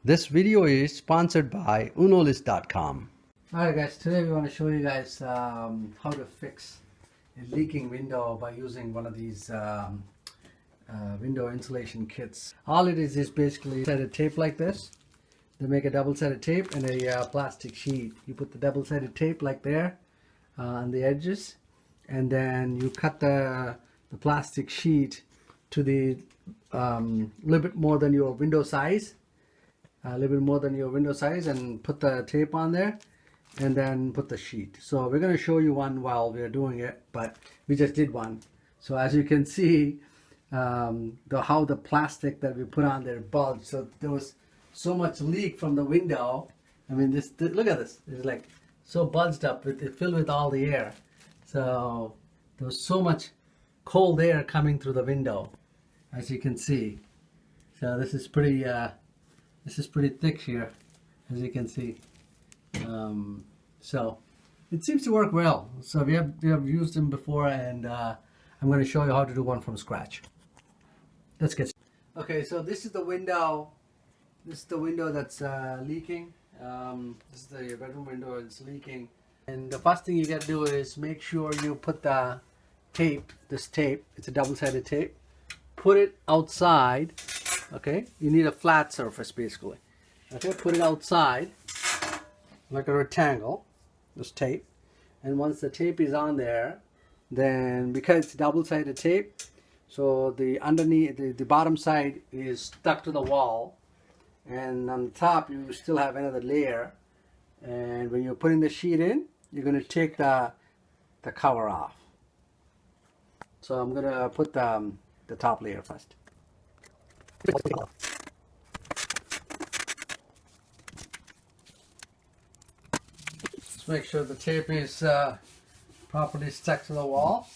This video is sponsored by unolist.com. Alright guys, today we want to show you guys how to fix a leaking window by using one of these window insulation kits. All it is basically a set of tape like this. They make a double-sided tape and a plastic sheet. You put the double-sided tape like there on the edges, and then you cut the plastic sheet to the little bit more than your window size. A little bit more than your window size, and put the tape on there and then put the sheet. So we're going to show you one while we're doing it, but we just did one. So as you can see, how the plastic that we put on there bulged. So there was so much leak from the window. I mean, look at this. It's like so bulged up. It filled with all the air. So there was so much cold air coming through the window, as you can see. So this is pretty thick here, as you can see. So it seems to work well. So we have used them before, and I'm going to show you how to do one from scratch. Let's get started. Okay, so this is the window. This is the window that's leaking. This is the bedroom window. It's leaking. And the first thing you got to do is make sure you put the tape. This tape. It's a double-sided tape. Put it outside. Okay, you need a flat surface basically. Okay, put it outside like a rectangle, this tape. And once the tape is on there, then because it's double-sided tape, so the underneath, the bottom side is stuck to the wall, and on the top you still have another layer. And when you're putting the sheet in, you're going to take the cover off. So I'm going to put the top layer first. Just make sure the tape is properly stuck to the wall.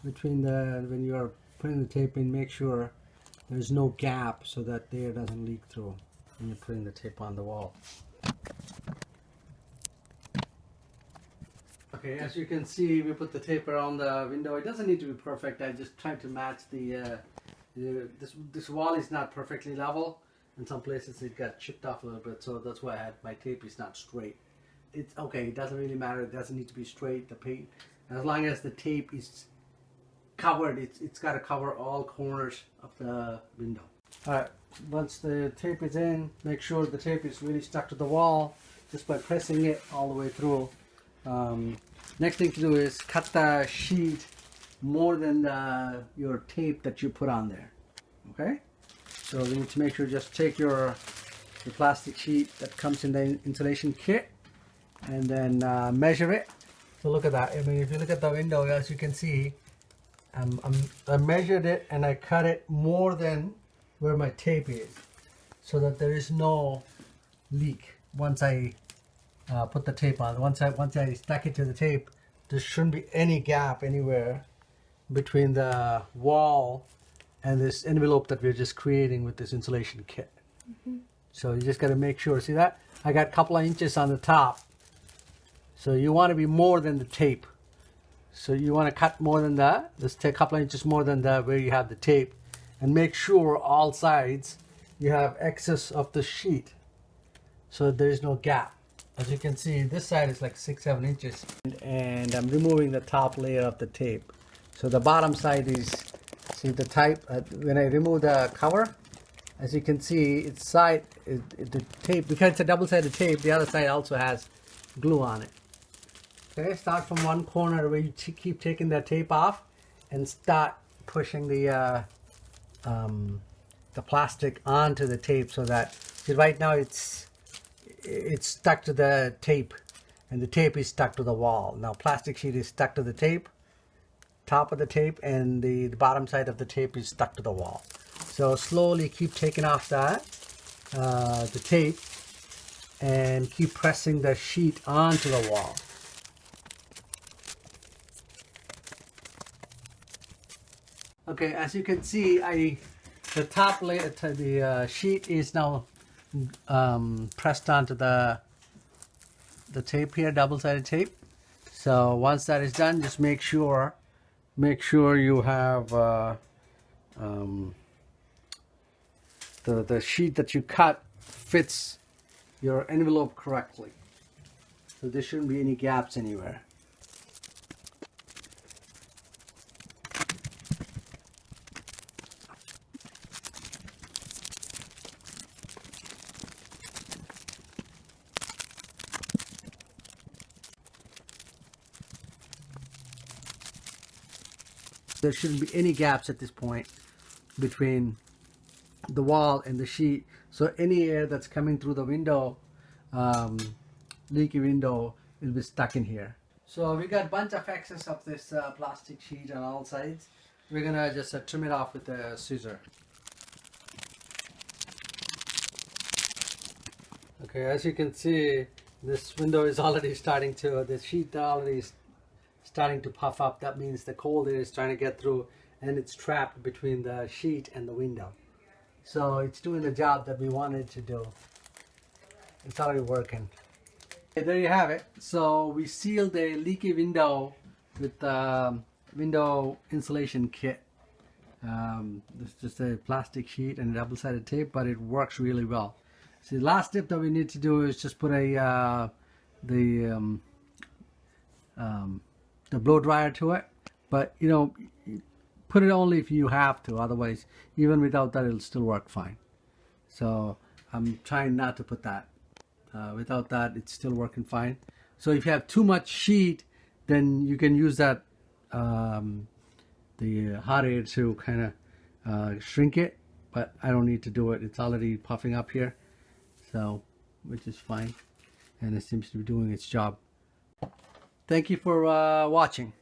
When you are putting the tape in, make sure there's no gap so that the air doesn't leak through when you're putting the tape on the wall. Okay, as you can see, we put the tape around the window. It doesn't need to be perfect. I just tried to match this wall is not perfectly level. In some places it got chipped off a little bit, so that's why my tape is not straight. It's okay, it doesn't really matter. It doesn't need to be straight, the paint. As long as the tape is covered, it's got to cover all corners of the window. Alright, once the tape is in, make sure the tape is really stuck to the wall just by pressing it all the way through. Next thing to do is cut the sheet more than your tape that you put on there. Okay, so we need to make sure, just take your plastic sheet that comes in the insulation kit and then measure it. So look at that. I mean, if you look at the window, as you can see, I measured it and I cut it more than where my tape is, so that there is no leak once I put the tape on. Once I stuck it to the tape, there shouldn't be any gap anywhere between the wall and this envelope that we're just creating with this insulation kit. So you just got to make sure. See that? I got a couple of inches on the top. So you want to be more than the tape. So you want to cut more than that. Just take a couple of inches more than that where you have the tape, and make sure all sides you have excess of the sheet, so there is no gap. As you can see, this side is like 6-7 inches, and I'm removing the top layer of the tape. So the bottom side is, see the type, when I remove the cover, as you can see, the tape, because it's a double-sided tape, the other side also has glue on it. Okay, start from one corner where you keep taking that tape off, and start pushing the plastic onto the tape, so that, see, right now it's stuck to the tape, and the tape is stuck to the wall. Now plastic sheet is stuck to the tape, top of the tape, and the bottom side of the tape is stuck to the wall. So slowly keep taking off the tape, and keep pressing the sheet onto the wall. Okay, as you can see, the top layer, the sheet is now pressed onto the tape here, double-sided tape. So once that is done, just make sure you have the sheet that you cut fits your envelope correctly. So there shouldn't be any gaps anywhere. There shouldn't be any gaps at this point between the wall and the sheet. So any air that's coming through the window, leaky window, will be stuck in here. So we got a bunch of excess of this plastic sheet on all sides. We're gonna just trim it off with a scissor. Okay, as you can see, this window is already starting to, the sheet already is starting to puff up. That means the cold air is trying to get through and it's trapped between the sheet and the window. So it's doing the job that we wanted to do. It's already working. Okay, there you have it. So we sealed a leaky window with window insulation kit. It's just a plastic sheet and double-sided tape, but it works really well. So the last step that we need to do is just put a the blow dryer to it. But you know, put it only if you have to. Otherwise, even without that, it'll still work fine. So I'm trying not to put that. Without that, it's still working fine. So if you have too much sheet, then you can use that the hot air to kind of shrink it. But I don't need to do it. It's already puffing up here, so which is fine, and it seems to be doing its job. Thank you for watching.